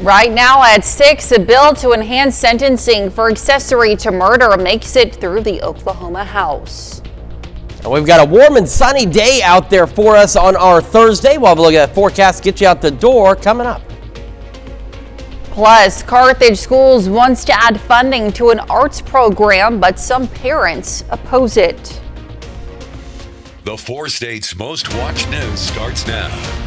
Right now at 6, a bill to enhance sentencing for accessory to murder makes it through the Oklahoma House. And we've got a warm and sunny day out there for us on our Thursday. We'll have a look at that forecast, get you out the door coming up. Plus, Carthage Schools wants to add funding to an arts program, but some parents oppose it. The 4 states' most watched news starts now.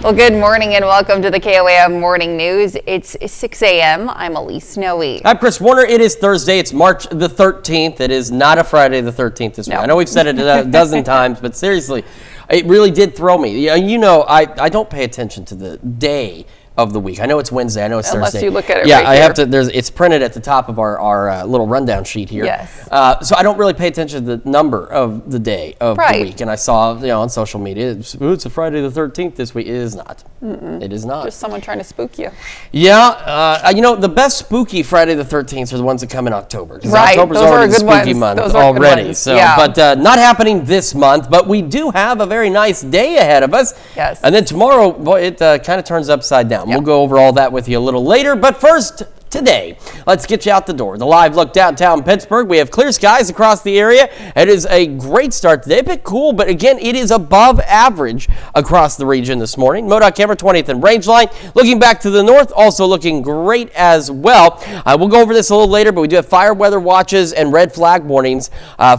Well, good morning and welcome to the KOAM Morning News. It's 6 a.m. I'm Elise Snowy. I'm Chris Warner. It is Thursday. It's March the 13th. It is not a Friday the 13th this week. I know we've said it a dozen times, but seriously, it really did throw me. You know, I don't pay attention to the day of the week. I know it's Wednesday. I know it's Unless Thursday. You look at it yeah, right I here. have to. It's printed at the top of our little rundown sheet here. Yes. So I don't really pay attention to the number of the day of the week. And I saw, on social media, it's a Friday the 13th this week. It is not. It is not. Just someone trying to spook you. Yeah. The best spooky Friday the 13th are the ones that come in October. Right. October's Those already are the good spooky ones. month Those are good already. ones. So, yeah. But not happening this month. But we do have a very nice day ahead of us. Yes. And then tomorrow, boy, it kind of turns upside down. Yep. We'll go over all that with you a little later. But first, today, let's get you out the door. The live look downtown Pittsburgh. We have clear skies across the area. It is a great start today. A bit cool, but again, it is above average across the region this morning. MoDOT camera 20th and Rangeline. Looking back to the north, also looking great as well. We'll go over this a little later, but we do have fire weather watches and red flag warnings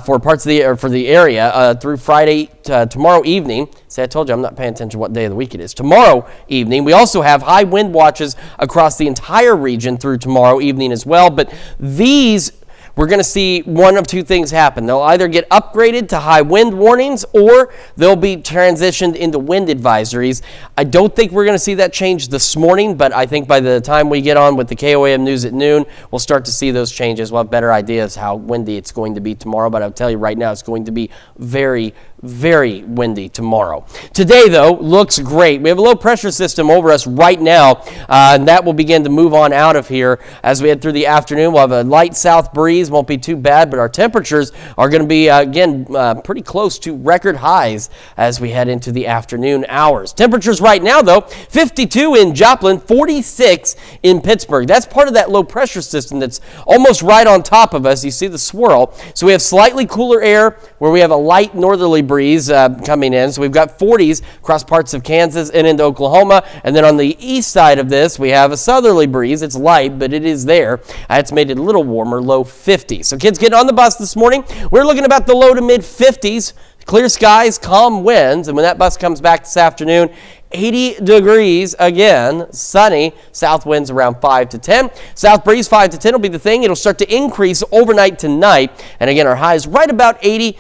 for parts of the area through Friday tomorrow evening. See, I told you I'm not paying attention to what day of the week it is. Tomorrow evening, we also have high wind watches across the entire region through tomorrow evening as well. But these, we're going to see one of two things happen. They'll either get upgraded to high wind warnings or they'll be transitioned into wind advisories. I don't think we're going to see that change this morning, but I think by the time we get on with the KOAM News at noon, we'll start to see those changes. We'll have better ideas how windy it's going to be tomorrow, but I'll tell you right now, it's going to be very, very windy tomorrow. Today, though, looks great. We have a low pressure system over us right now, and that will begin to move on out of here as we head through the afternoon. We'll have a light south breeze, won't be too bad, but our temperatures are going to be, again, pretty close to record highs as we head into the afternoon hours. Temperatures right now, though, 52 in Joplin, 46 in Pittsburgh. That's part of that low pressure system that's almost right on top of us. You see the swirl. So we have slightly cooler air where we have a light northerly breeze coming in. So we've got 40s across parts of Kansas and into Oklahoma. And then on the east side of this, we have a southerly breeze. It's light, but it is there. It's made it a little warmer, low 50s. So kids getting on the bus this morning, we're looking about the low to mid 50s. Clear skies, calm winds. And when that bus comes back this afternoon, 80 degrees again, sunny, south winds around 5 to 10. South breeze 5 to 10 will be the thing. It'll start to increase overnight tonight. And again, our highs right about 80,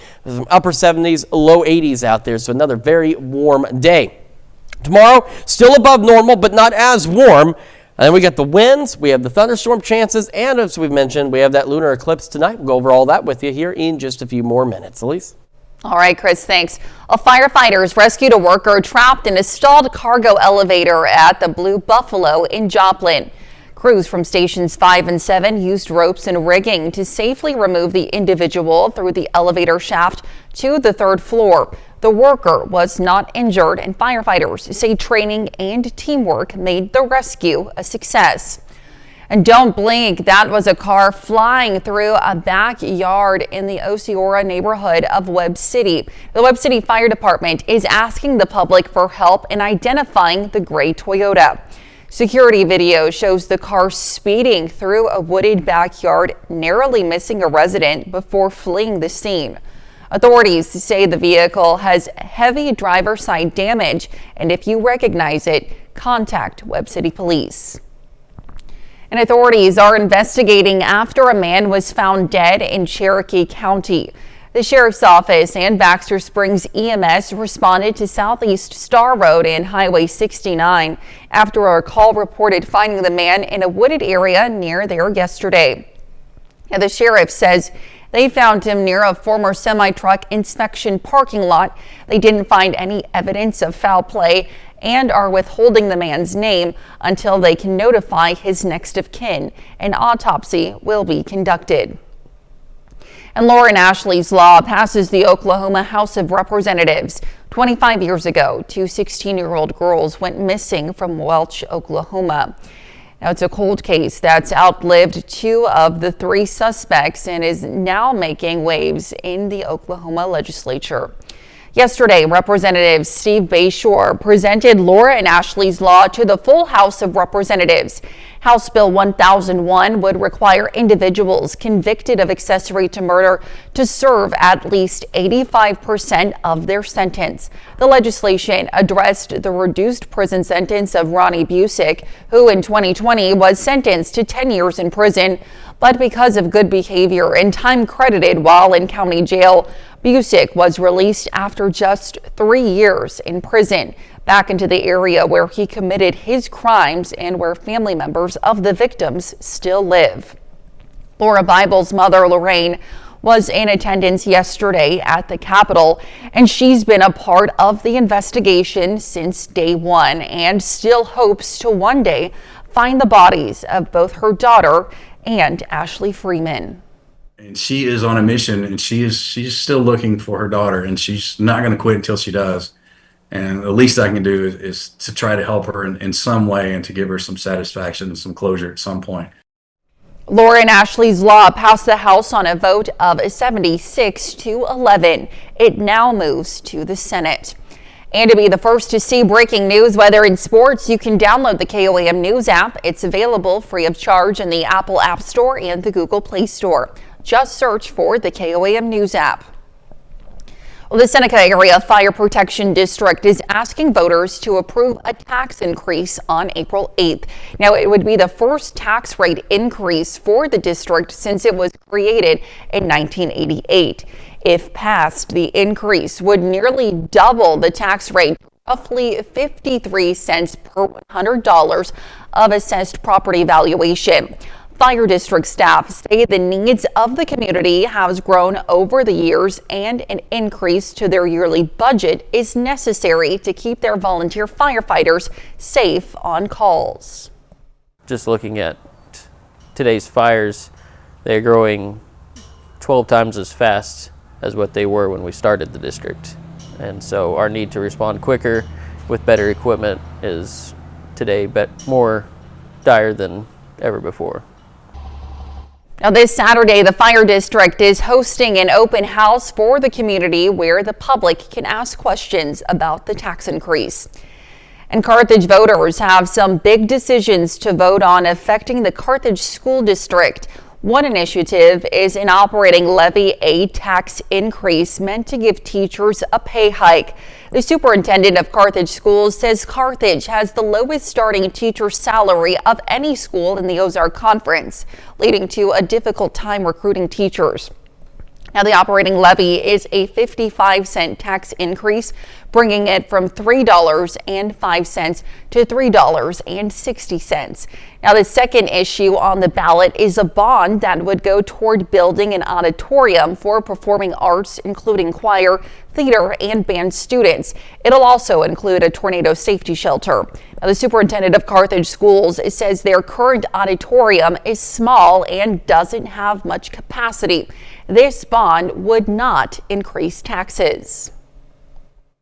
upper 70s, low 80s out there. So another very warm day. Tomorrow, still above normal, but not as warm. And then we got the winds, we have the thunderstorm chances, and as we've mentioned, we have that lunar eclipse tonight. We'll go over all that with you here in just a few more minutes. Elise? All right, Chris, thanks. Firefighters rescued a worker trapped in a stalled cargo elevator at the Blue Buffalo in Joplin. Crews from stations 5 and 7 used ropes and rigging to safely remove the individual through the elevator shaft to the 3rd floor. The worker was not injured, and firefighters say training and teamwork made the rescue a success. And don't blink, that was a car flying through a backyard in the Osceola neighborhood of Webb City. The Webb City Fire Department is asking the public for help in identifying the gray Toyota. Security video shows the car speeding through a wooded backyard, narrowly missing a resident before fleeing the scene. Authorities say the vehicle has heavy driver's side damage, and if you recognize it, contact Webb City Police. And authorities are investigating after a man was found dead in Cherokee County. The Sheriff's Office and Baxter Springs EMS responded to Southeast Star Road and Highway 69 after a call reported finding the man in a wooded area near there yesterday. The sheriff says they found him near a former semi-truck inspection parking lot. They didn't find any evidence of foul play and are withholding the man's name until they can notify his next of kin. An autopsy will be conducted. And Lauren Ashley's law passes the Oklahoma House of Representatives. 25 years ago, 2 16-year-old girls went missing from Welch, Oklahoma. Now, it's a cold case that's outlived 2 of the 3 suspects and is now making waves in the Oklahoma legislature. Yesterday, Representative Steve Bayshore presented Laura and Ashley's Law to the full House of Representatives. House Bill 1001 would require individuals convicted of accessory to murder to serve at least 85% of their sentence. The legislation addressed the reduced prison sentence of Ronnie Busick, who in 2020 was sentenced to 10 years in prison. But because of good behavior and time credited while in county jail, Busick was released after just 3 years in prison, back into the area where he committed his crimes and where family members of the victims still live. Laura Bible's mother, Lorraine, was in attendance yesterday at the Capitol, and she's been a part of the investigation since day one and still hopes to one day find the bodies of both her daughter and Ashley Freeman. And she is on a mission, and she's still looking for her daughter, and she's not going to quit until she does. And the least I can do is to try to help her in some way and to give her some satisfaction and some closure at some point. Laura and Ashley's Law passed the House on a vote of 76 to 11. It now moves to the Senate. And to be the first to see breaking news, whether in sports, you can download the KOAM News app. It's available free of charge in the Apple App Store and the Google Play Store. Just search for the KOAM News app. Well, the Seneca Area Fire Protection District is asking voters to approve a tax increase on April 8th. Now, it would be the first tax rate increase for the district since it was created in 1988. If passed, the increase would nearly double the tax rate, roughly 53 cents per $100 of assessed property valuation. Fire district staff say the needs of the community has grown over the years and an increase to their yearly budget is necessary to keep their volunteer firefighters safe on calls. Just looking at today's fires, they're growing 12 times as fast as what they were when we started the district. And so our need to respond quicker with better equipment is today more dire than ever before. Now, this Saturday, the fire district is hosting an open house for the community where the public can ask questions about the tax increase. And Carthage voters have some big decisions to vote on affecting the Carthage School District. One initiative is an operating levy aid tax increase meant to give teachers a pay hike. The superintendent of Carthage Schools says Carthage has the lowest starting teacher salary of any school in the Ozark Conference, leading to a difficult time recruiting teachers. Now, the operating levy is a 55-cent tax increase, bringing it from $3.05 to $3.60. Now, the second issue on the ballot is a bond that would go toward building an auditorium for performing arts, including choir, theater, and band students. It'll also include a tornado safety shelter. Now, the superintendent of Carthage Schools says their current auditorium is small and doesn't have much capacity. This bond would not increase taxes.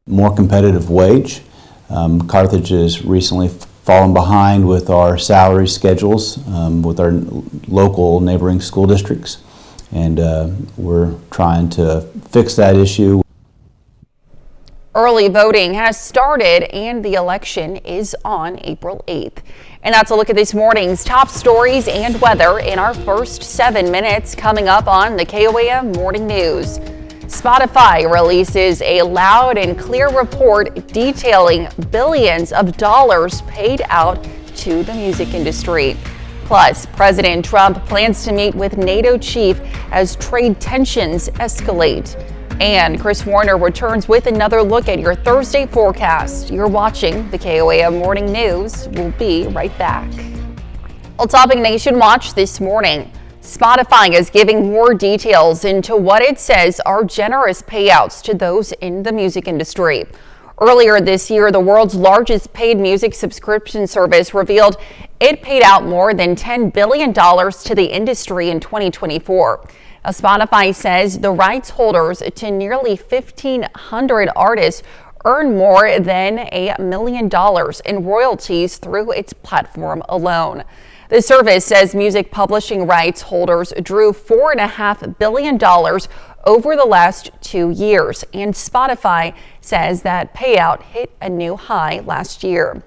More competitive wage. Carthage has recently fallen behind with our salary schedules with our local neighboring school districts, and we're trying to fix that issue. Early voting has started and the election is on April 8th. And that's a look at this morning's top stories and weather in our first 7 minutes coming up on the KOAM Morning News. Spotify releases a loud and clear report detailing billions of dollars paid out to the music industry. Plus, President Trump plans to meet with NATO chief as trade tensions escalate. And Chris Warner returns with another look at your Thursday forecast. You're watching the KOAM Morning News. We'll be right back. Well, topping Nation Watch this morning, Spotify is giving more details into what it says are generous payouts to those in the music industry. Earlier this year, the world's largest paid music subscription service revealed it paid out more than $10 billion to the industry in 2024. Spotify says the rights holders to nearly 1,500 artists earn more than $1 million in royalties through its platform alone. The service says music publishing rights holders drew $4.5 billion over the last 2 years, and Spotify says that payout hit a new high last year.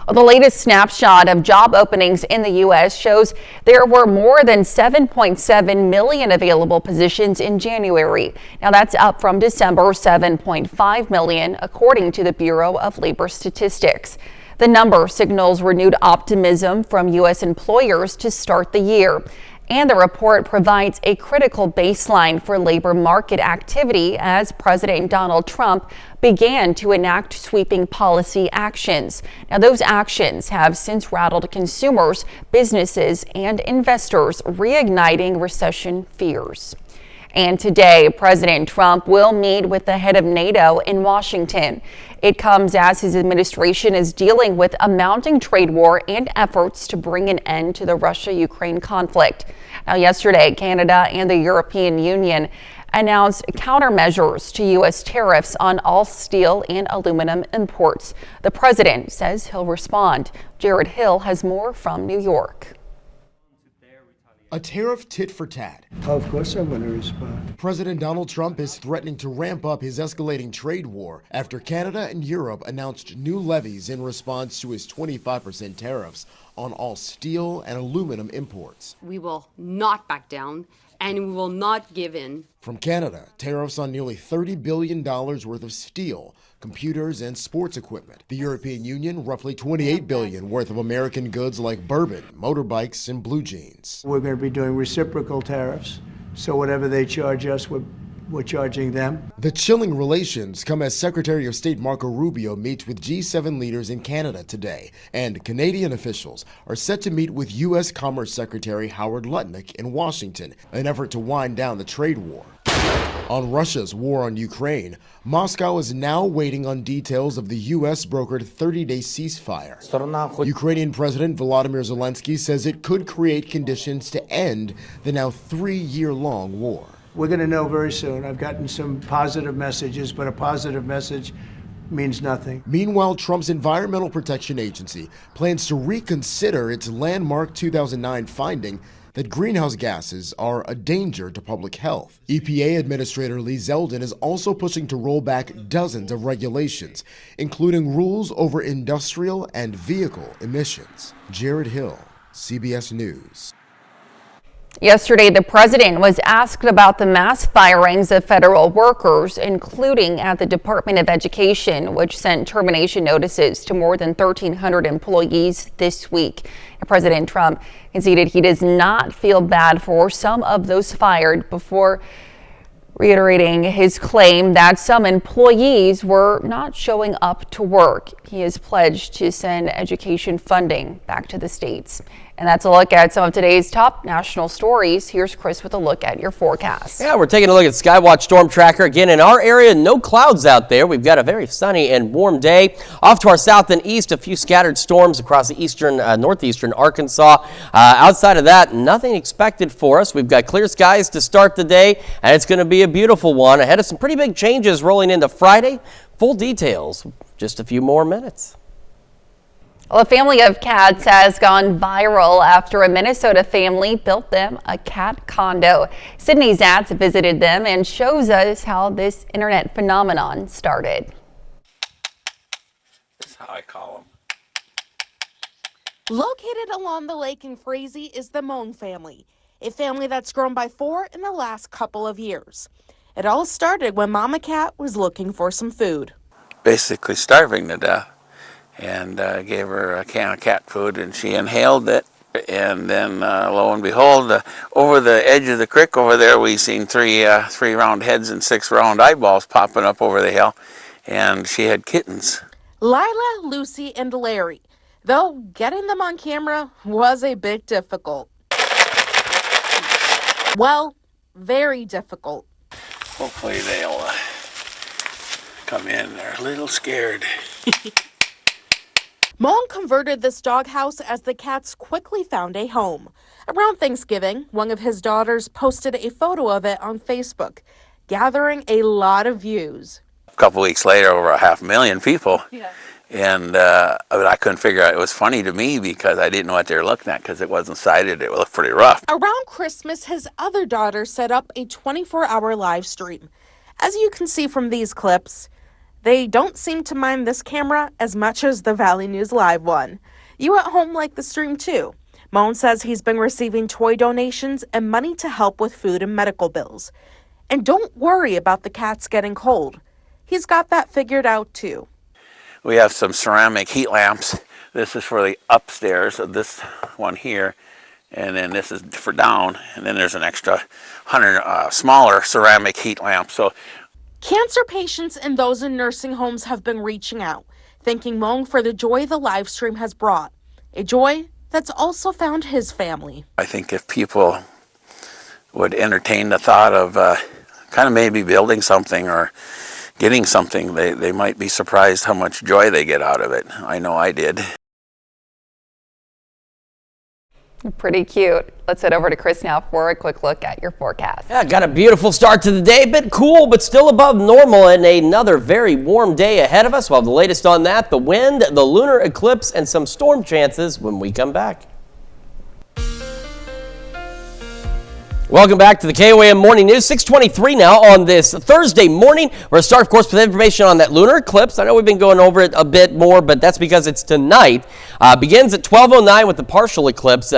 The latest snapshot of job openings in the U.S. shows there were more than 7.7 million available positions in January. Now that's up from December 7.5 million, according to the Bureau of Labor Statistics. The number signals renewed optimism from U.S. employers to start the year. And the report provides a critical baseline for labor market activity as President Donald Trump began to enact sweeping policy actions. Now, those actions have since rattled consumers, businesses, and investors, reigniting recession fears. And today, President Trump will meet with the head of NATO in Washington. It comes as his administration is dealing with a mounting trade war and efforts to bring an end to the Russia-Ukraine conflict. Now, yesterday, Canada and the European Union announced countermeasures to U.S. tariffs on all steel and aluminum imports. The president says he'll respond. Jared Hill has more from New York. A tariff tit for tat. Of course I'm going to respond. President Donald Trump is threatening to ramp up his escalating trade war after Canada and Europe announced new levies in response to his 25% tariffs on all steel and aluminum imports. We will not back down, and we will not give in. From Canada, tariffs on nearly $30 billion worth of steel, computers, and sports equipment. The European Union, roughly $28 billion worth of American goods like bourbon, motorbikes, and blue jeans. We're going to be doing reciprocal tariffs, so whatever they charge us, we're charging them. The chilling relations come as Secretary of State Marco Rubio meets with G7 leaders in Canada today, and Canadian officials are set to meet with U.S. Commerce Secretary Howard Lutnick in Washington, an effort to wind down the trade war. On Russia's war on Ukraine, Moscow is now waiting on details of the U.S. brokered 30-day ceasefire. Ukrainian President Volodymyr Zelensky says it could create conditions to end the now 3-year-long war. We're going to know very soon. I've gotten some positive messages, but a positive message means nothing. Meanwhile, Trump's Environmental Protection Agency plans to reconsider its landmark 2009 finding that greenhouse gases are a danger to public health. EPA Administrator Lee Zeldin is also pushing to roll back dozens of regulations, including rules over industrial and vehicle emissions. Jared Hill, CBS News. Yesterday, the president was asked about the mass firings of federal workers, including at the Department of Education, which sent termination notices to more than 1,300 employees this week. President Trump conceded he does not feel bad for some of those fired, before reiterating his claim that some employees were not showing up to work. He has pledged to send education funding back to the states. And that's a look at some of today's top national stories. Here's Chris with a look at your forecast. Yeah, we're taking a look at Skywatch Storm Tracker. Again, in our area, no clouds out there. We've got a very sunny and warm day. Off to our south and east, a few scattered storms across the eastern, northeastern Arkansas. Outside of that, nothing expected for us. We've got clear skies to start the day, and it's going to be a beautiful one. Ahead of some pretty big changes rolling into Friday. Full details, just a few more minutes. Well, a family of cats has gone viral after a Minnesota family built them a cat condo. Sydney Zatz visited them and shows us how this internet phenomenon started. That's how I call them. Located along the lake in Frazee is the Moan family, a family that's grown by 4 in the last couple of years. It all started when Mama Cat was looking for some food. Basically starving to death. And gave her a can of cat food, and she inhaled it. And then, lo and behold, over the edge of the creek over there, we seen three round heads and 6 round eyeballs popping up over the hill, and she had kittens. Lila, Lucy, and Larry. Though getting them on camera was a bit difficult. Well, very difficult. Hopefully they'll come in. They're a little scared. Moan converted this doghouse as the cats quickly found a home. Around Thanksgiving, one of his daughters posted a photo of it on Facebook, gathering a lot of views. couple weeks later, over 500,000 people. Yeah. And but I couldn't figure out. It was funny to me because I didn't know what they were looking at because it wasn't sighted. It looked pretty rough. Around Christmas, his other daughter set up a 24-hour live stream. As you can see from these clips, they don't seem to mind this camera as much as the Valley News Live one. You at home like the stream too. Moan says he's been receiving toy donations and money to help with food and medical bills. And don't worry about the cats getting cold. He's got that figured out too. We have some ceramic heat lamps. This is for the upstairs of this one here, and then this is for down, and then there's an extra 100 smaller ceramic heat lamps. So, cancer patients and those in nursing homes have been reaching out, thanking Moan for the joy the live stream has brought. A joy that's also found his family. I think if people would entertain the thought of kind of maybe building something or getting something, they might be surprised how much joy they get out of it. I know I did. Pretty cute. Let's head over to Chris now for a quick look at your forecast. Yeah, got a beautiful start to the day. A bit cool, but still above normal, and another very warm day ahead of us. We'll have the latest on that, the wind, the lunar eclipse, and some storm chances when we come back. Welcome back to the KOAM Morning News. 6:23 now on this Thursday morning. We're going to start, of course, with information on that lunar eclipse. I know we've been going over it a bit more, but that's because it's tonight. Begins at 12:09 with the partial eclipse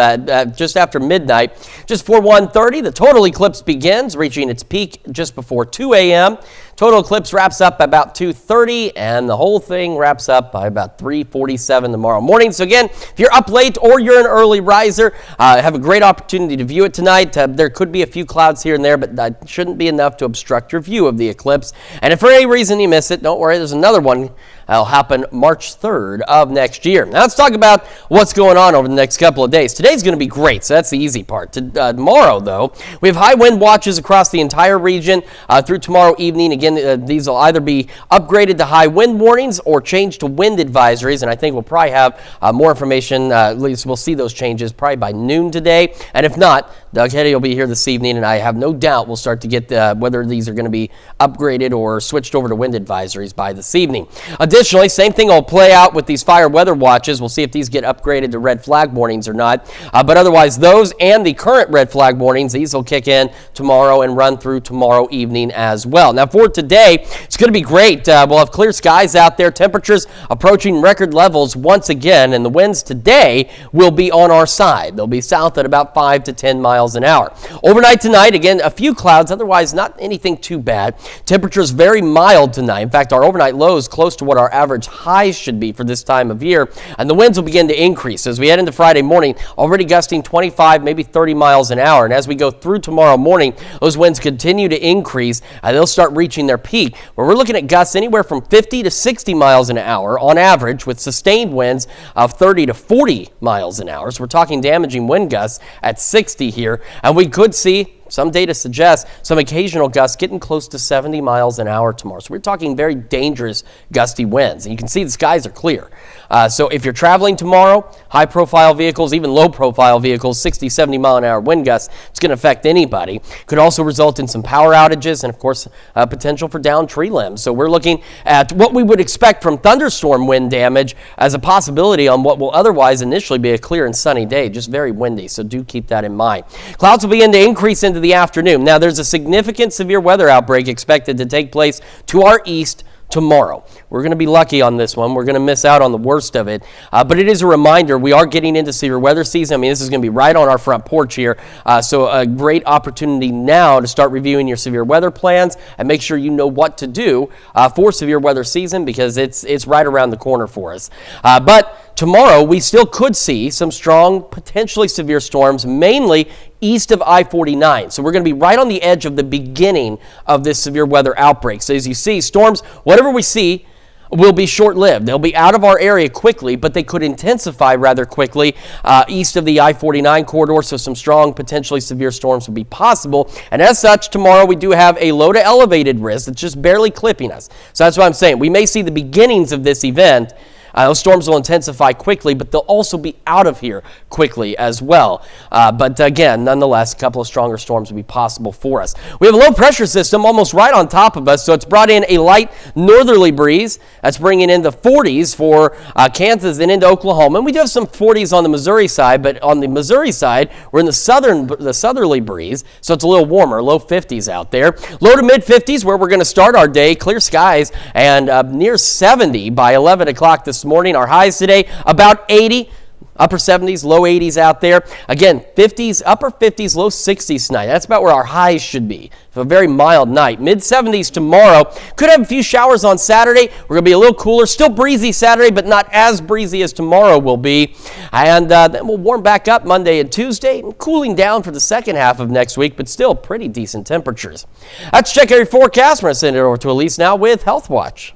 just after midnight. Just before 1:30, the total eclipse begins, reaching its peak just before 2 a.m. Total eclipse wraps up about 2:30, and the whole thing wraps up by about 3:47 tomorrow morning. So again, if you're up late or you're an early riser, have a great opportunity to view it tonight. There could be a few clouds here and there, but that shouldn't be enough to obstruct your view of the eclipse. And if for any reason you miss it, don't worry, there's another one that'll happen March 3rd of next year. Now let's talk about what's going on over the next couple of days. Today's going to be great, so that's the easy part. Tomorrow, though, we have high wind watches across the entire region through tomorrow evening. Again, these will either be upgraded to high wind warnings or changed to wind advisories, and I think we'll probably have more information, at least we'll see those changes probably by noon today. And if not, Doug Heddy will be here this evening, and I have no doubt we'll start to get whether these are going to be upgraded or switched over to wind advisories by this evening. Additionally, same thing will play out with these fire weather watches. We'll see if these get upgraded to red flag warnings or not. But otherwise, those and the current red flag warnings, these will kick in tomorrow and run through tomorrow evening as well. Now for today, it's going to be great. We'll have clear skies out there, temperatures approaching record levels once again, and the winds today will be on our side. They'll be south at about 5 to 10 miles an hour. Overnight tonight, again, a few clouds, otherwise not anything too bad. Temperatures very mild tonight. In fact, our overnight lows close to what our average highs should be for this time of year, and the winds will begin to increase as we head into Friday morning, already gusting 25, maybe 30 miles an hour. And as we go through tomorrow morning, those winds continue to increase, and they'll start reaching their peak, where we're looking at gusts anywhere from 50 to 60 miles an hour on average, with sustained winds of 30 to 40 miles an hour. So we're talking damaging wind gusts at 60 here, and we could see some data suggests some occasional gusts getting close to 70 miles an hour tomorrow. So we're talking very dangerous gusty winds. And you can see the skies are clear. So if you're traveling tomorrow, high-profile vehicles, even low-profile vehicles, 60, 70 mile an hour wind gusts, it's going to affect anybody. Could also result in some power outages and, of course, potential for downed tree limbs. So we're looking at what we would expect from thunderstorm wind damage as a possibility on what will otherwise initially be a clear and sunny day, just very windy. So do keep that in mind. Clouds will begin to increase into the afternoon. Now, there's a significant severe weather outbreak expected to take place to our east tomorrow. We're going to be lucky on this one. We're going to miss out on the worst of it. But it is a reminder, we are getting into severe weather season. I mean, this is going to be right on our front porch here. So a great opportunity now to start reviewing your severe weather plans and make sure you know what to do for severe weather season, because it's right around the corner for us. But tomorrow, we still could see some strong, potentially severe storms, mainly east of I-49. So we're going to be right on the edge of the beginning of this severe weather outbreak. So as you see, storms, whatever we see, will be short-lived. They'll be out of our area quickly, but they could intensify rather quickly east of the I-49 corridor, so some strong, potentially severe storms will be possible. And as such, tomorrow we do have a low to elevated risk that's just barely clipping us. So that's what I'm saying. We may see the beginnings of this event Those storms will intensify quickly, but they'll also be out of here quickly as well. But again, nonetheless, a couple of stronger storms will be possible for us. We have a low pressure system almost right on top of us, so it's brought in a light northerly breeze. That's bringing in the 40s for Kansas and into Oklahoma. And we do have some 40s on the Missouri side, but on the Missouri side, we're in the southerly breeze, so it's a little warmer, low 50s out there. Low to mid 50s where we're going to start our day, clear skies, and near 70 by 11 o'clock this morning. Our highs today, about 80. Upper 70s, low 80s out there. Again, 50s, upper 50s, low 60s tonight. That's about where our highs should be. So a very mild night. Mid 70s tomorrow. Could have a few showers on Saturday. We're going to be a little cooler. Still breezy Saturday, but not as breezy as tomorrow will be. And then we'll warm back up Monday and Tuesday. Cooling down for the second half of next week, but still pretty decent temperatures. Let's check your forecast. We're going to send it over to Elise now with Health Watch.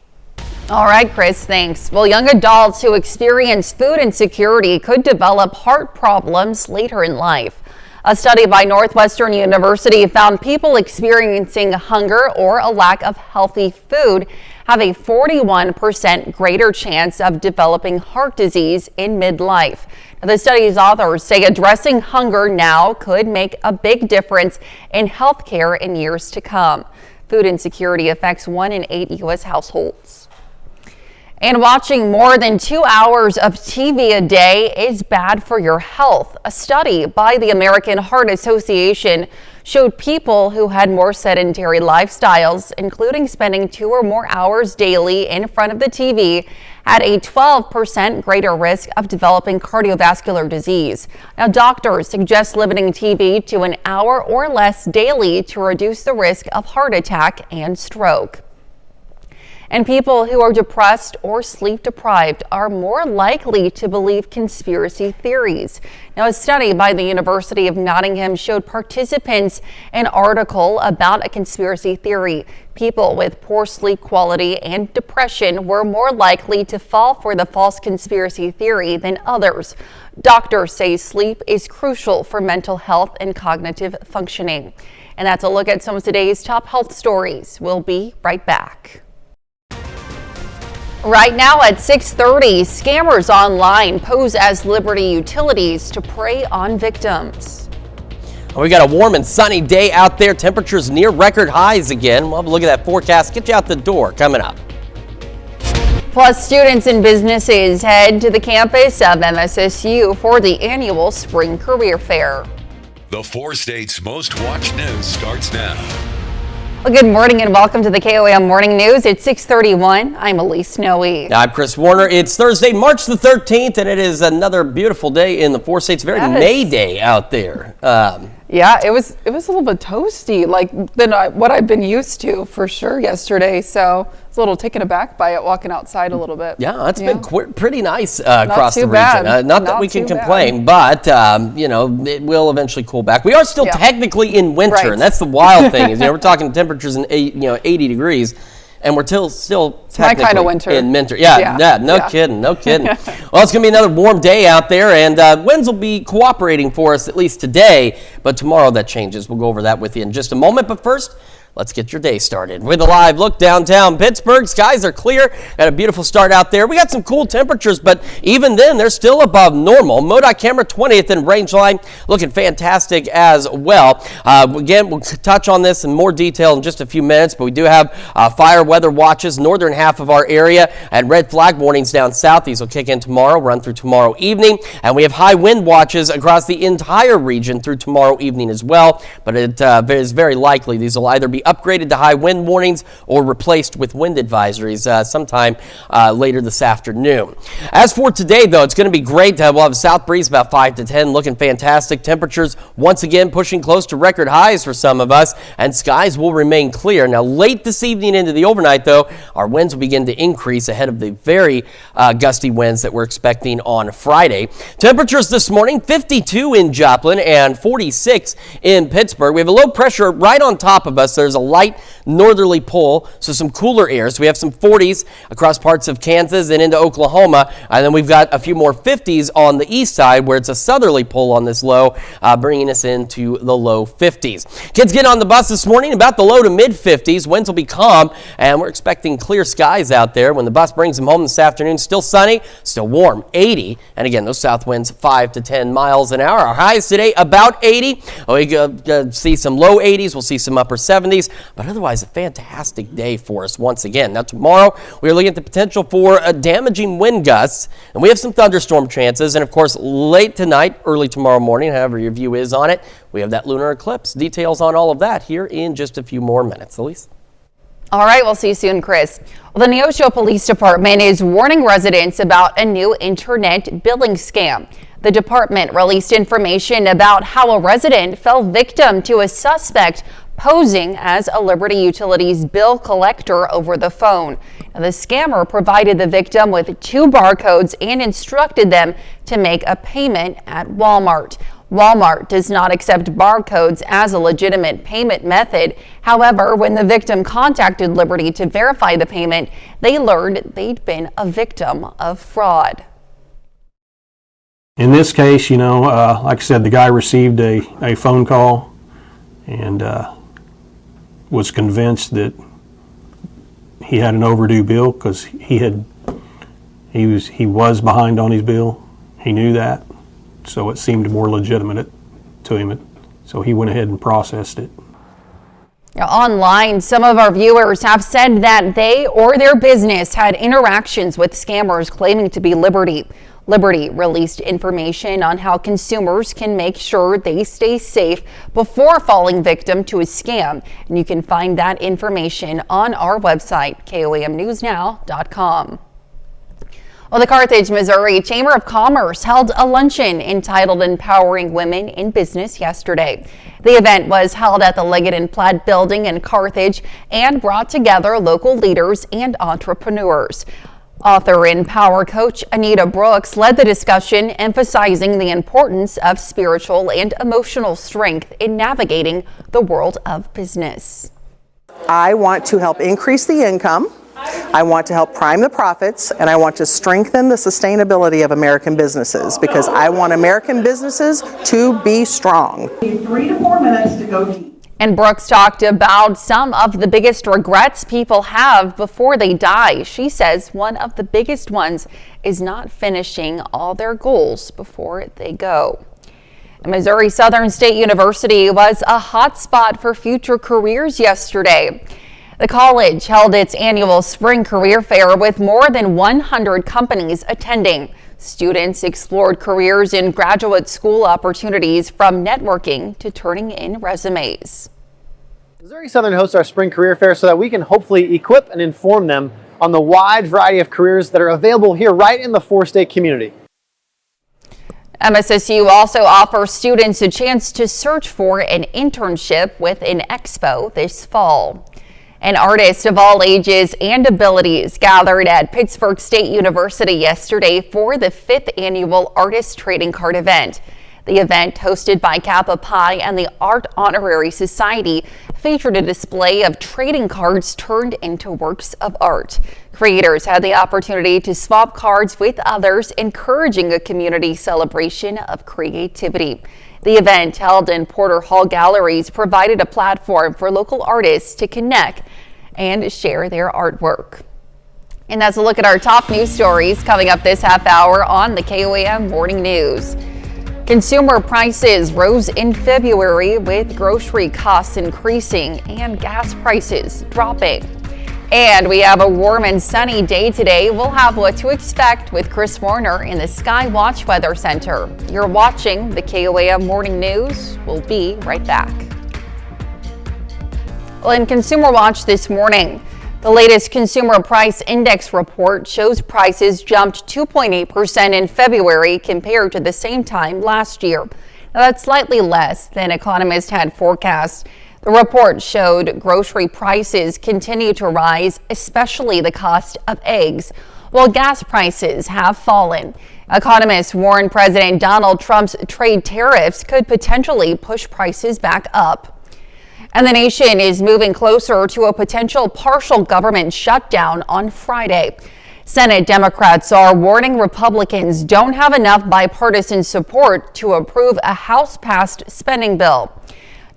All right, Chris, thanks. Well, young adults who experience food insecurity could develop heart problems later in life. A study by Northwestern University found people experiencing hunger or a lack of healthy food have a 41% greater chance of developing heart disease in midlife. Now, the study's authors say addressing hunger now could make a big difference in health care in years to come. Food insecurity affects 1 in 8 U.S. households. And watching more than 2 hours of TV a day is bad for your health. A study by the American Heart Association showed people who had more sedentary lifestyles, including spending 2 or more hours daily in front of the TV, had a 12% greater risk of developing cardiovascular disease. Now, doctors suggest limiting TV to an hour or less daily to reduce the risk of heart attack and stroke. And people who are depressed or sleep deprived are more likely to believe conspiracy theories. Now, a study by the University of Nottingham showed participants an article about a conspiracy theory. People with poor sleep quality and depression were more likely to fall for the false conspiracy theory than others. Doctors say sleep is crucial for mental health and cognitive functioning. And that's a look at some of today's top health stories. We'll be right back. Right now at 6:30, scammers online pose as Liberty Utilities to prey on victims. We got a warm and sunny day out there. Temperatures near record highs again. We'll have a look at that forecast. Get you out the door coming up. Plus, students and businesses head to the campus of MSSU for the annual Spring Career Fair. The 4 states' most watched news starts now. Well, good morning and welcome to the KOAM Morning News. It's 6:31. I'm Elise Snowy. I'm Chris Warner. It's Thursday, March the 13th, and it is another beautiful day in the 4 states. Very May Day out there. Yeah, it was a little bit toasty, than what I've been used to for sure yesterday. So I was a little taken aback by it walking outside a little bit. Yeah, it's been pretty nice across the region. Not that we can complain, bad. but it will eventually cool back. We are still technically in winter, right. And that's the wild thing. Is we're talking temperatures in 80 degrees. And we're still technically my kind of winter. In winter. Yeah, no kidding. Well, it's going to be another warm day out there, and winds will be cooperating for us at least today, but tomorrow that changes. We'll go over that with you in just a moment, but first, let's get your day started with a live look downtown Pittsburgh. Skies are clear. Got a beautiful start out there. We got some cool temperatures, but even then, they're still above normal. MoDOT camera 20th and range line looking fantastic as well. Again, we'll touch on this in more detail in just a few minutes, but we do have fire weather watches, northern half of our area, and red flag warnings down south. These will kick in tomorrow, run through tomorrow evening, and we have high wind watches across the entire region through tomorrow evening as well, but it is very likely these will either be upgraded to high wind warnings or replaced with wind advisories sometime later this afternoon. As for today, though, it's going to be great. We'll have a south breeze about 5 to 10, looking fantastic. Temperatures once again pushing close to record highs for some of us, and skies will remain clear. Now, late this evening into the overnight, though, our winds will begin to increase ahead of the very gusty winds that we're expecting on Friday. Temperatures this morning, 52 in Joplin and 46 in Pittsburgh. We have a low pressure right on top of us. There's a light northerly pull, so some cooler air. So we have some 40s across parts of Kansas and into Oklahoma, and then we've got a few more 50s on the east side where it's a southerly pull on this low, bringing us into the low 50s. Kids get on the bus this morning about the low to mid 50s. Winds will be calm, and we're expecting clear skies out there when the bus brings them home this afternoon. Still sunny, still warm, 80, and again, those south winds 5 to 10 miles an hour. Our highs today about 80. We see some low 80s. We'll see some upper 70s, but otherwise a fantastic day for us once again. Now tomorrow we are looking at the potential for damaging wind gusts, and we have some thunderstorm chances, and of course late tonight, early tomorrow morning, however your view is on it, we have that lunar eclipse. Details on all of that here in just a few more minutes. Elise? All right, we'll see you soon, Chris. Well, the Neosho Police Department is warning residents about a new internet billing scam. The department released information about how a resident fell victim to a suspect posing as a Liberty Utilities bill collector over the phone. Now, the scammer provided the victim with 2 barcodes and instructed them to make a payment at Walmart. Walmart does not accept barcodes as a legitimate payment method. However, when the victim contacted Liberty to verify the payment, they learned they'd been a victim of fraud. In this case, like I said, the guy received a phone call and was convinced that he had an overdue bill because he was behind on his bill. He knew that, so it seemed more legitimate to him. So he went ahead and processed it. Now, online, some of our viewers have said that they or their business had interactions with scammers claiming to be Liberty. Liberty released information on how consumers can make sure they stay safe before falling victim to a scam. And you can find that information on our website, KOAMnewsnow.com. Well, the Carthage, Missouri Chamber of Commerce held a luncheon entitled Empowering Women in Business yesterday. The event was held at the Leggett and Platt building in Carthage and brought together local leaders and entrepreneurs. Author and power coach Anita Brooks led the discussion, emphasizing the importance of spiritual and emotional strength in navigating the world of business. I want to help increase the income. I want to help prime the profits, and I want to strengthen the sustainability of American businesses because I want American businesses to be strong. 3 to 4 minutes to go deep. And Brooks talked about some of the biggest regrets people have before they die. She says one of the biggest ones is not finishing all their goals before they go. Missouri Southern State University was a hot spot for future careers yesterday. The college held its annual spring career fair with more than 100 companies attending. Students explored careers in graduate school opportunities, from networking to turning in resumes. Missouri Southern hosts our spring career fair so that we can hopefully equip and inform them on the wide variety of careers that are available here right in the 4-state community. MSSU also offers students a chance to search for an internship with an expo this fall. And artists of all ages and abilities gathered at Pittsburg State University yesterday for the 5th annual Artist Trading Card event. The event, hosted by Kappa Pi and the Art Honorary Society, featured a display of trading cards turned into works of art. Creators had the opportunity to swap cards with others, encouraging a community celebration of creativity. The event, held in Porter Hall Galleries, provided a platform for local artists to connect and share their artwork. And that's a look at our top news stories coming up this half hour on the KOAM Morning News. Consumer prices rose in February, with grocery costs increasing and gas prices dropping. And we have a warm and sunny day today. We'll have what to expect with Chris Warner in the Sky Watch Weather Center. You're watching the KOAM Morning News. We'll be right back. Well, in Consumer Watch this morning, the latest Consumer Price Index report shows prices jumped 2.8% in February compared to the same time last year. Now, that's slightly less than economists had forecast. The report showed grocery prices continue to rise, especially the cost of eggs, while gas prices have fallen. Economists warn President Donald Trump's trade tariffs could potentially push prices back up. And the nation is moving closer to a potential partial government shutdown on Friday. Senate Democrats are warning Republicans don't have enough bipartisan support to approve a House-passed spending bill.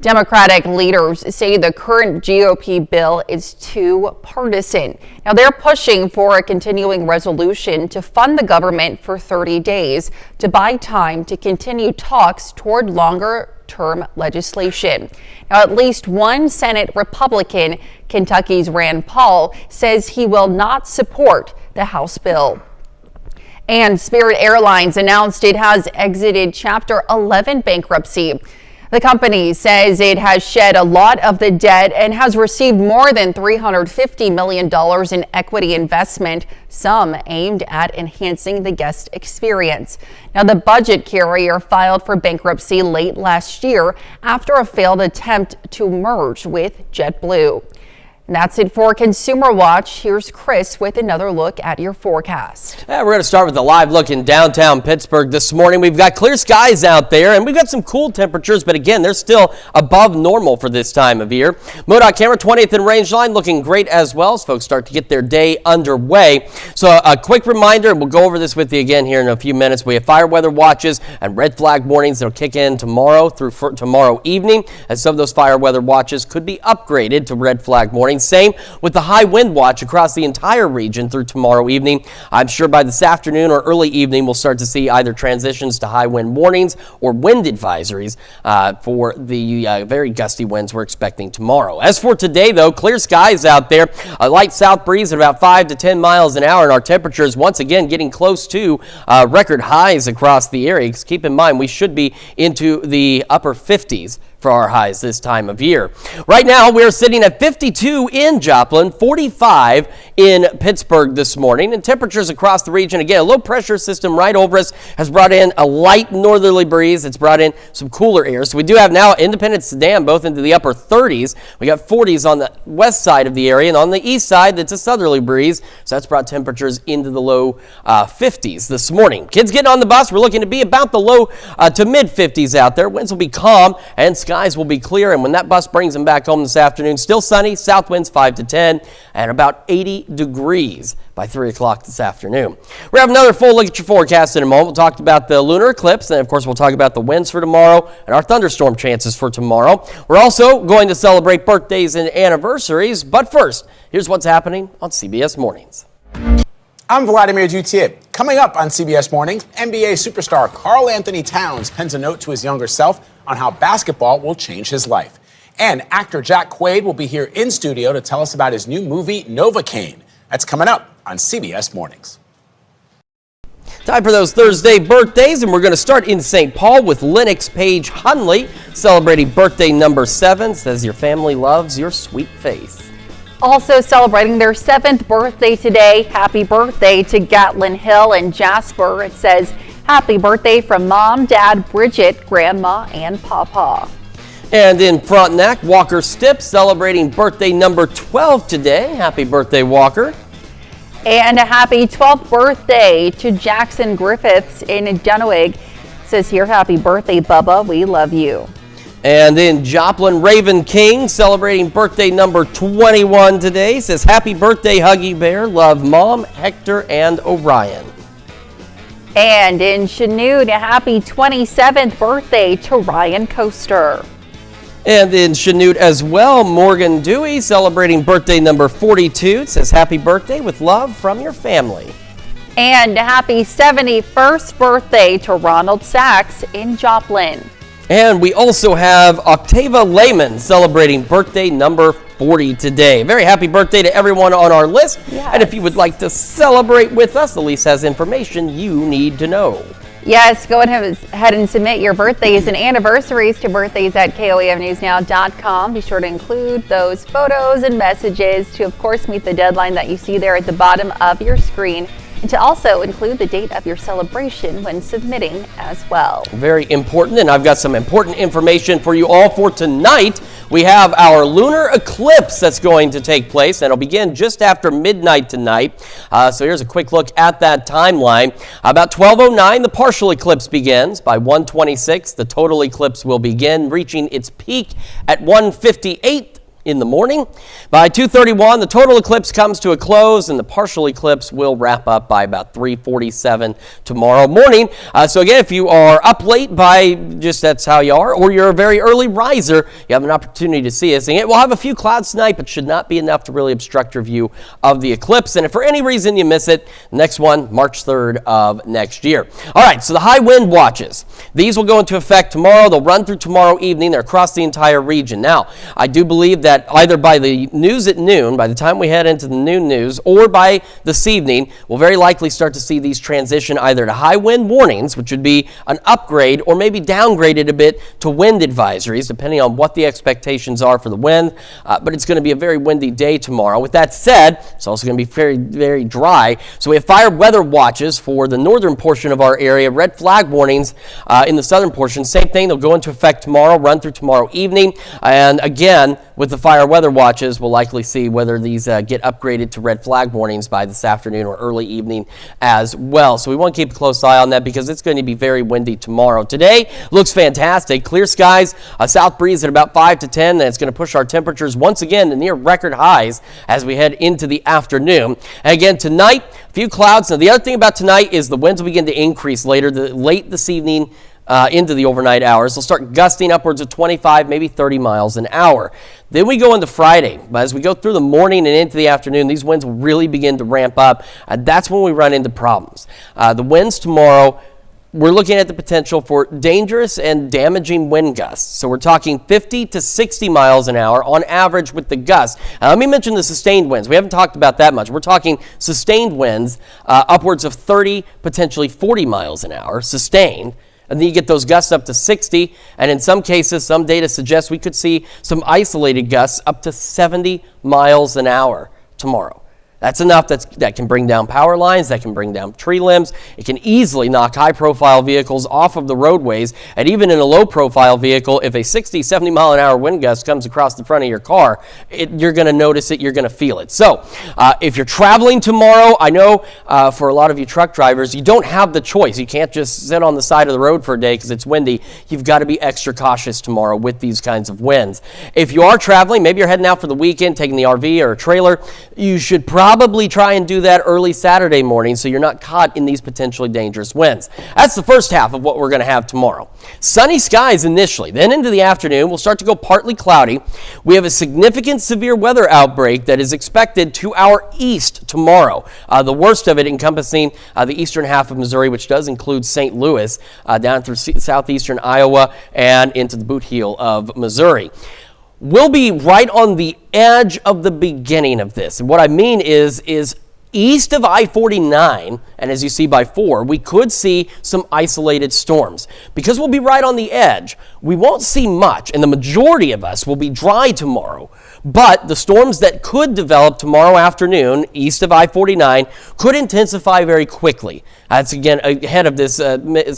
Democratic leaders say the current GOP bill is too partisan. Now they're pushing for a continuing resolution to fund the government for 30 days to buy time to continue talks toward longer-term legislation. Now at least one Senate Republican, Kentucky's Rand Paul, says he will not support the House bill. And Spirit Airlines announced it has exited Chapter 11 bankruptcy. The company says it has shed a lot of the debt and has received more than $350 million in equity investment, some aimed at enhancing the guest experience. Now, the budget carrier filed for bankruptcy late last year after a failed attempt to merge with JetBlue. And that's it for Consumer Watch. Here's Chris with another look at your forecast. We're going to start with a live look in downtown Pittsburgh this morning. We've got clear skies out there, and we've got some cool temperatures, but again, they're still above normal for this time of year. MoDOT camera 20th and Rangeline looking great as well as folks start to get their day underway. So a quick reminder, and we'll go over this with you again here in a few minutes. We have fire weather watches and red flag warnings that will kick in tomorrow through tomorrow evening, as some of those fire weather watches could be upgraded to red flag warnings. Same with the high wind watch across the entire region through tomorrow evening. I'm sure by this afternoon or early evening, we'll start to see either transitions to high wind warnings or wind advisories for the very gusty winds we're expecting tomorrow. As for today, though, clear skies out there, a light south breeze at about 5 to 10 miles an hour, and our temperatures once again getting close to record highs across the area. Because keep in mind, we should be into the upper 50s for our highs this time of year. Right now, we're sitting at 52 in Joplin, 45 in Pittsburgh this morning, and temperatures across the region. Again, a low pressure system right over us has brought in a light northerly breeze. It's brought in some cooler air. So we do have now Independence to Dam both into the upper 30s. We got 40s on the west side of the area, and on the east side, it's a southerly breeze. So that's brought temperatures into the low 50s this morning. Kids getting on the bus, we're looking to be about the low to mid 50s out there. Winds will be calm and skies will be clear, and when that bus brings them back home this afternoon, still sunny, south winds 5 to 10, and about 80 degrees by 3 o'clock this afternoon. We'll have another full look at your forecast in a moment. We'll talk about the lunar eclipse, and of course we'll talk about the winds for tomorrow and our thunderstorm chances for tomorrow. We're also going to celebrate birthdays and anniversaries, but first, here's what's happening on CBS Mornings. I'm Vladimir Duthier. Coming up on CBS Mornings, NBA superstar Karl Anthony Towns pens a note to his younger self on how basketball will change his life. And actor Jack Quaid will be here in studio to tell us about his new movie, Novocaine. That's coming up on CBS Mornings. Time for those Thursday birthdays, and we're going to start in St. Paul with Lennox Page Hunley, celebrating birthday number 7, says your family loves your sweet face. Also celebrating their 7th birthday today, happy birthday to Gatlin Hill and Jasper. It says, happy birthday from Mom, Dad, Bridget, Grandma, and Papa. And in Frontenac, Walker Stipp celebrating birthday number 12 today. Happy birthday, Walker. And a happy 12th birthday to Jackson Griffiths in Dunwig. Says here, happy birthday, Bubba. We love you. And in Joplin, Raven King celebrating birthday number 21 today. Says, happy birthday, Huggy Bear. Love Mom, Hector, and Orion. And in Chanute, a happy 27th birthday to Ryan Coaster. And in Chanute as well, Morgan Dewey celebrating birthday number 42. It says, happy birthday with love from your family. And a happy 71st birthday to Ronald Sachs in Joplin. And we also have Octava Lehman celebrating birthday number 40 today. Very happy birthday to everyone on our list. Yes. And if you would like to celebrate with us, Elise has information you need to know. Yes, go ahead and submit your birthdays and anniversaries to birthdays@koamnewsnow.com. Be sure to include those photos and messages to, of course, meet the deadline that you see there at the bottom of your screen. to also include the date of your celebration when submitting as well. Very important, and I've got some important information for you all for tonight. We have our lunar eclipse that's going to take place, and it'll begin just after midnight tonight. So here's a quick look at that timeline. About 12:09, the partial eclipse begins. By 1:26, the total eclipse will begin, reaching its peak at 1:58 in the morning. By 2:31, the total eclipse comes to a close, and the partial eclipse will wrap up by about 3:47 tomorrow morning. So again, if you are up late by just that's how you are, or you're a very early riser, you have an opportunity to see us. And we'll have a few clouds tonight, but should not be enough to really obstruct your view of the eclipse. And if for any reason you miss it, next one, March 3rd of next year. All right, so the high wind watches. These will go into effect tomorrow. They'll run through tomorrow evening. They're across the entire region. Now, I do believe that either by the news at noon, by the time we head into the noon news, or by this evening, we'll very likely start to see these transition either to high wind warnings, which would be an upgrade, or maybe downgraded a bit to wind advisories, depending on what the expectations are for the wind. But it's going to be a very windy day tomorrow. With that said, it's also going to be very, very dry. So we have fire weather watches for the northern portion of our area, red flag warnings in the southern portion. Same thing, they'll go into effect tomorrow, run through tomorrow evening. And again, with the fire weather watches, we'll likely see whether these get upgraded to red flag warnings by this afternoon or early evening as well. So we want to keep a close eye on that because it's going to be very windy tomorrow. Today looks fantastic. Clear skies, a south breeze at about 5 to 10, and it's going to push our temperatures once again to near record highs as we head into the afternoon. And again, tonight, a few clouds. Now, the other thing about tonight is the winds will begin to increase late this evening into the overnight hours. They'll start gusting upwards of 25, maybe 30 miles an hour. Then we go into Friday. But as we go through the morning and into the afternoon, these winds will really begin to ramp up. That's when we run into problems. The winds tomorrow, we're looking at the potential for dangerous and damaging wind gusts. So we're talking 50 to 60 miles an hour on average with the gusts. Now, let me mention the sustained winds. We haven't talked about that much. We're talking sustained winds upwards of 30, potentially 40 miles an hour, sustained. And then you get those gusts up to 60, and in some cases, some data suggests we could see some isolated gusts up to 70 miles an hour tomorrow. That's enough that can bring down power lines, that can bring down tree limbs. It can easily knock high-profile vehicles off of the roadways. And even in a low-profile vehicle, if a 60, 70-mile-an-hour wind gust comes across the front of your car, you're going to notice it, you're going to feel it. So if you're traveling tomorrow, I know for a lot of you truck drivers, you don't have the choice. You can't just sit on the side of the road for a day because it's windy. You've got to be extra cautious tomorrow with these kinds of winds. If you are traveling, maybe you're heading out for the weekend, taking the RV or a trailer, you should probably try and do that early Saturday morning so you're not caught in these potentially dangerous winds. That's the first half of what we're going to have tomorrow. Sunny skies initially, then into the afternoon, we'll start to go partly cloudy. We have a significant severe weather outbreak that is expected to our east tomorrow. The worst of it encompassing the eastern half of Missouri, which does include St. Louis, down through southeastern Iowa and into the boot heel of Missouri. We'll be right on the edge of the beginning of this. And what I mean is east of I-49, and as you see by 4, we could see some isolated storms. Because we'll be right on the edge, we won't see much, and the majority of us will be dry tomorrow. But the storms that could develop tomorrow afternoon east of I-49 could intensify very quickly. That's again ahead of this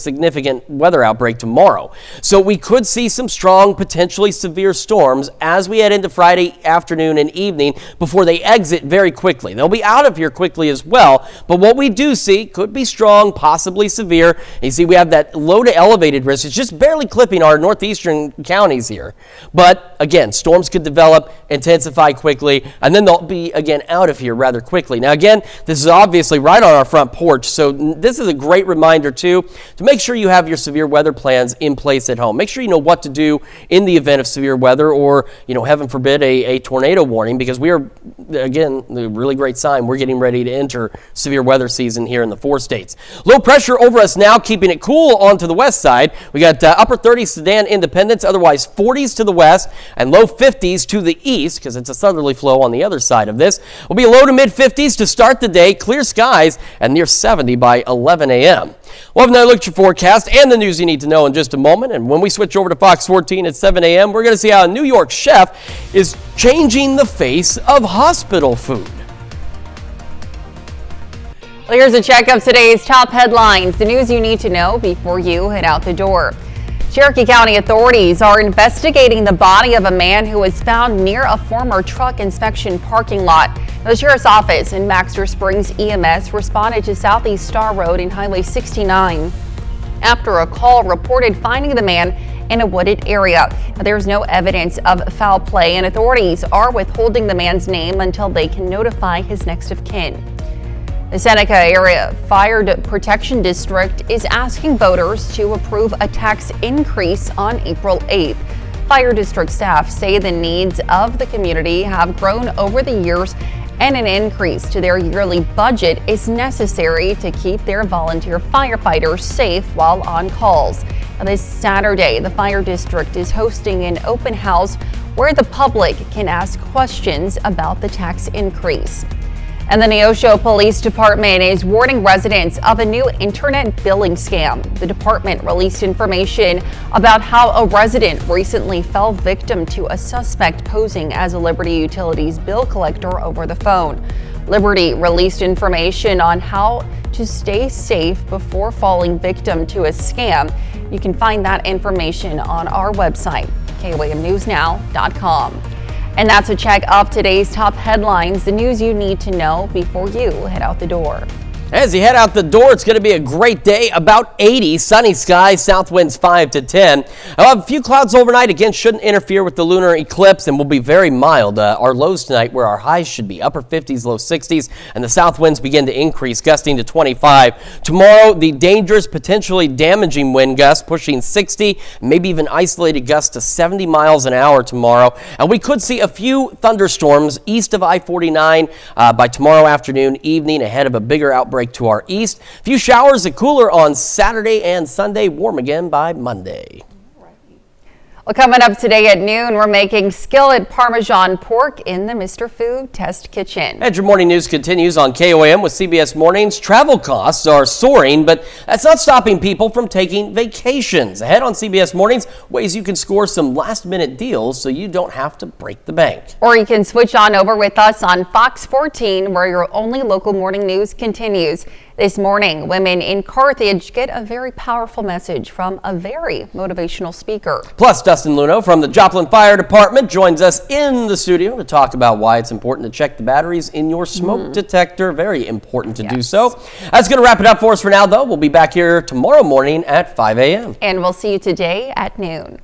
significant weather outbreak tomorrow. So we could see some strong, potentially severe storms as we head into Friday afternoon and evening before they exit very quickly. They'll be out of here quickly as well, but what we do see could be strong, possibly severe. And you see we have that low to elevated risk. It's just barely clipping our northeastern counties here. But again, storms could develop, intensify quickly, and then they'll be again out of here rather quickly. Now again, this is obviously right on our front porch, so this is a great reminder too to make sure you have your severe weather plans in place at home. Make sure you know what to do in the event of severe weather or, heaven forbid, a tornado warning, because we are, again, a really great sign we're getting ready to enter severe weather season here in the 4 states. Low pressure over us now, keeping it cool onto the west side. We got upper 30s Sedan Independence, otherwise 40s to the west and low 50s to the east, because it's a southerly flow on the other side of this. We'll be low to mid 50s to start the day, clear skies, and near 70 by 11 a.m. We'll have another look at your forecast and the news you need to know in just a moment. And when we switch over to Fox 14 at 7 a.m., we're going to see how a New York chef is changing the face of hospital food. Well, here's a check of today's top headlines, the news you need to know before you head out the door. Cherokee County authorities are investigating the body of a man who was found near a former truck inspection parking lot. The Sheriff's Office and Baxter Springs EMS responded to Southeast Star Road and Highway 69 after a call reported finding the man in a wooded area. There's no evidence of foul play, and authorities are withholding the man's name until they can notify his next of kin. The Seneca Area Fire Protection District is asking voters to approve a tax increase on April 8th. Fire district staff say the needs of the community have grown over the years, and an increase to their yearly budget is necessary to keep their volunteer firefighters safe while on calls. This Saturday, the fire district is hosting an open house where the public can ask questions about the tax increase. And the Neosho Police Department is warning residents of a new internet billing scam. The department released information about how a resident recently fell victim to a suspect posing as a Liberty Utilities bill collector over the phone. Liberty released information on how to stay safe before falling victim to a scam. You can find that information on our website, KOAMNewsNow.com. And that's a check of today's top headlines, the news you need to know before you head out the door. As you head out the door, it's going to be a great day. About 80, sunny skies, south winds 5 to 10. A few clouds overnight, again, shouldn't interfere with the lunar eclipse and will be very mild. Our lows tonight, where our highs should be upper 50s, low 60s, and the south winds begin to increase, gusting to 25. Tomorrow, the dangerous, potentially damaging wind gusts pushing 60, maybe even isolated gusts to 70 miles an hour tomorrow. And we could see a few thunderstorms east of I-49 by tomorrow afternoon, evening, ahead of a bigger outbreak to our east. A few showers and cooler on Saturday and Sunday, warm again by Monday. Well, coming up today at noon, we're making skillet Parmesan pork in the Mr. Food Test Kitchen. And your morning news continues on KOAM with CBS Mornings. Travel costs are soaring, but that's not stopping people from taking vacations. Ahead on CBS Mornings, ways you can score some last-minute deals so you don't have to break the bank. Or you can switch on over with us on Fox 14, where your only local morning news continues. This morning, women in Carthage get a very powerful message from a very motivational speaker. Plus, Dustin Luno from the Joplin Fire Department joins us in the studio to talk about why it's important to check the batteries in your smoke detector. Very important to do so. That's going to wrap it up for us for now, though. We'll be back here tomorrow morning at 5 a.m. And we'll see you today at noon.